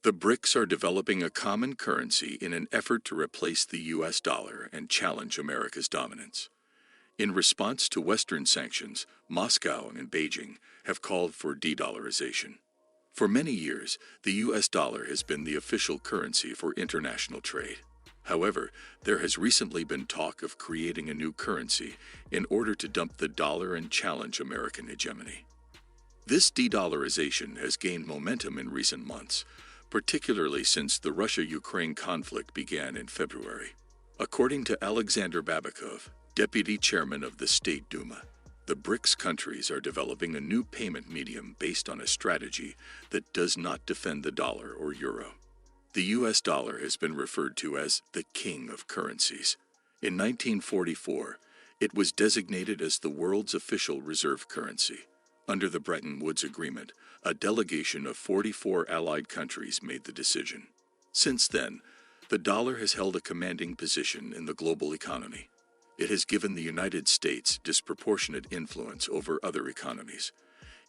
The BRICS are developing a common currency in an effort to replace the US dollar and challenge America's dominance. In response to Western sanctions, Moscow and Beijing have called for de-dollarization. For many years, the US dollar has been the official currency for international trade. However, there has recently been talk of creating a new currency in order to dump the dollar and challenge American hegemony. This de-dollarization has gained momentum in recent months, particularly since the Russia-Ukraine conflict began in February. According to Alexander Babakov, deputy chairman of the State Duma, the BRICS countries are developing a new payment medium based on a strategy that does not defend the dollar or euro. The US dollar has been referred to as the king of currencies. In 1944, it was designated as the world's official reserve currency. Under the Bretton Woods Agreement, a delegation of 44 allied countries made the decision. Since then, the dollar has held a commanding position in the global economy. It has given the United States disproportionate influence over other economies.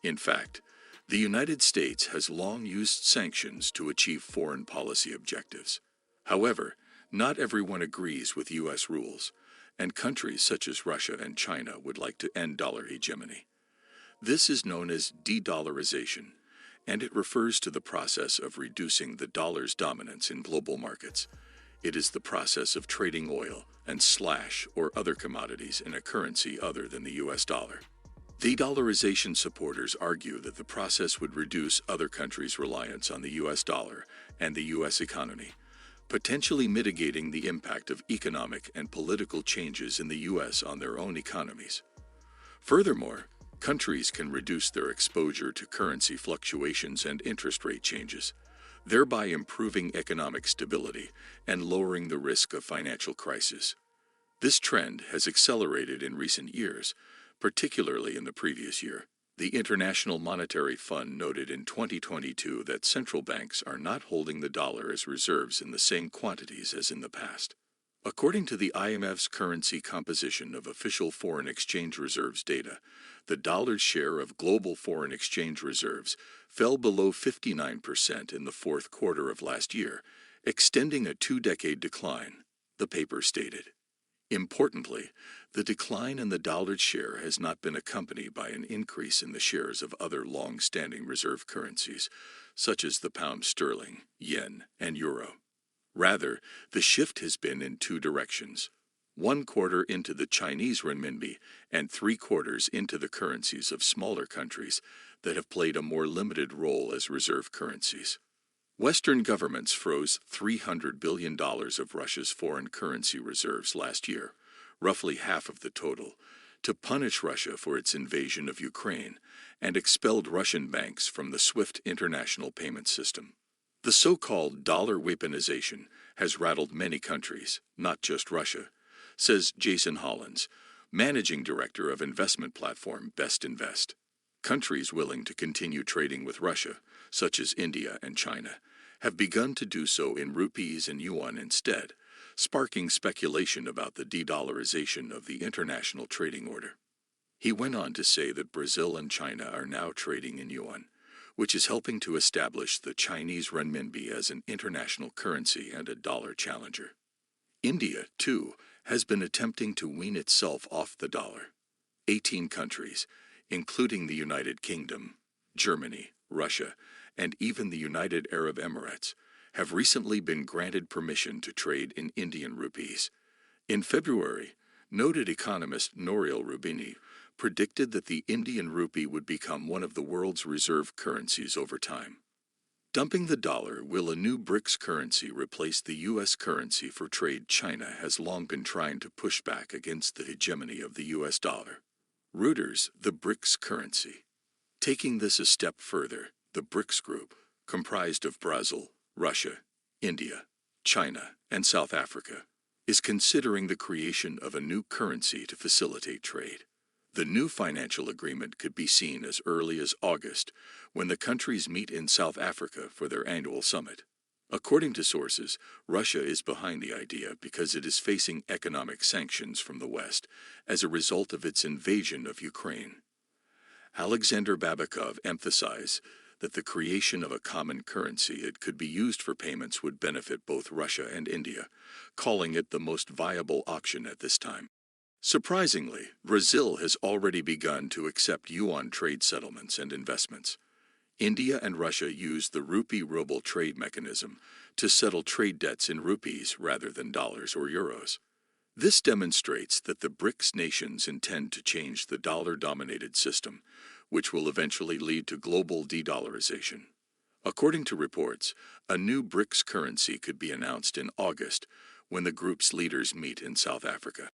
In fact, the United States has long used sanctions to achieve foreign policy objectives. However, not everyone agrees with U.S. rules, and countries such as Russia and China would like to end dollar hegemony. This is known as de-dollarization, and it refers to the process of reducing the dollar's dominance in global markets. It is the process of trading oil and slash or other commodities in a currency other than the US dollar. De-dollarization supporters argue that the process would reduce other countries' reliance on the US dollar and the US economy, potentially mitigating the impact of economic and political changes in the US on their own economies. Furthermore, countries can reduce their exposure to currency fluctuations and interest rate changes, thereby improving economic stability and lowering the risk of financial crisis. This trend has accelerated in recent years, particularly in the previous year. The International Monetary Fund noted in 2022 that central banks are not holding the dollar as reserves in the same quantities as in the past. According to the IMF's currency composition of official foreign exchange reserves data, the dollar's share of global foreign exchange reserves fell below 59% in the fourth quarter of last year, extending a two-decade decline, the paper stated. Importantly, the decline in the dollar's share has not been accompanied by an increase in the shares of other long-standing reserve currencies, such as the pound sterling, yen, and euro. Rather, the shift has been in two directions: 1/4 into the Chinese renminbi and 3/4 into the currencies of smaller countries that have played a more limited role as reserve currencies. Western governments froze $300 billion of Russia's foreign currency reserves last year, roughly half of the total, to punish Russia for its invasion of Ukraine, and expelled Russian banks from the SWIFT international payment system. The so-called dollar weaponization has rattled many countries, not just Russia, says Jason Hollins, managing director of investment platform Best Invest. Countries willing to continue trading with Russia, such as India and China, have begun to do so in rupees and yuan instead, sparking speculation about the de-dollarization of the international trading order. He went on to say that Brazil and China are now trading in yuan, which is helping to establish the Chinese renminbi as an international currency and a dollar challenger. India, too, has been attempting to wean itself off the dollar. 18 countries, including the United Kingdom, Germany, Russia, and even the United Arab Emirates, have recently been granted permission to trade in Indian rupees. In February, noted economist Nouriel Roubini predicted that the Indian rupee would become one of the world's reserve currencies over time. Dumping the dollar, will a new BRICS currency replace the U.S. currency for trade? China has long been trying to push back against the hegemony of the U.S. dollar. Reuters, the BRICS currency. Taking this a step further, the BRICS group, comprised of Brazil, Russia, India, China, and South Africa, is considering the creation of a new currency to facilitate trade. The new financial agreement could be seen as early as August, when the countries meet in South Africa for their annual summit. According to sources, Russia is behind the idea because it is facing economic sanctions from the West as a result of its invasion of Ukraine. Alexander Babakov emphasized that the creation of a common currency that could be used for payments would benefit both Russia and India, calling it the most viable option at this time. Surprisingly, Brazil has already begun to accept yuan trade settlements and investments. India and Russia use the rupee-ruble trade mechanism to settle trade debts in rupees rather than dollars or euros. This demonstrates that the BRICS nations intend to change the dollar-dominated system, which will eventually lead to global de-dollarization. According to reports, a new BRICS currency could be announced in August when the group's leaders meet in South Africa.